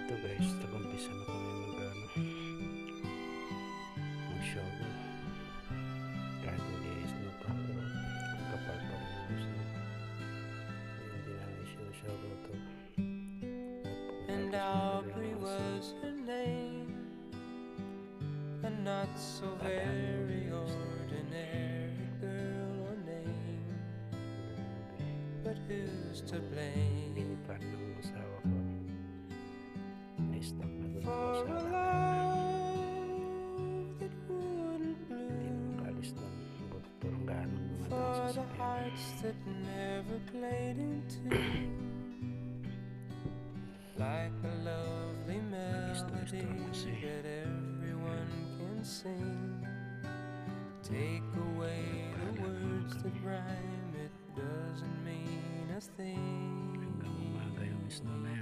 Ito guys, nag-umpisa na kami mag-shower. Kahit hindi snow pa, pero kapal pa rin yung snow. Hindi namin shower to. And Aubrey was her name, a not so very ordinary girl or name, but who's to blame Linipan ng asawa ko. Na-stop na doon for ako a sa love that wouldn't hindi bloom, na makalis doon. Puro ganong for dumadaan sa the sakyan. hearts that never played in tune, like a lovely melody that everyone can sing. Take away the words that rhyme, it doesn't mean a thing. Hanggang umaga yung snow na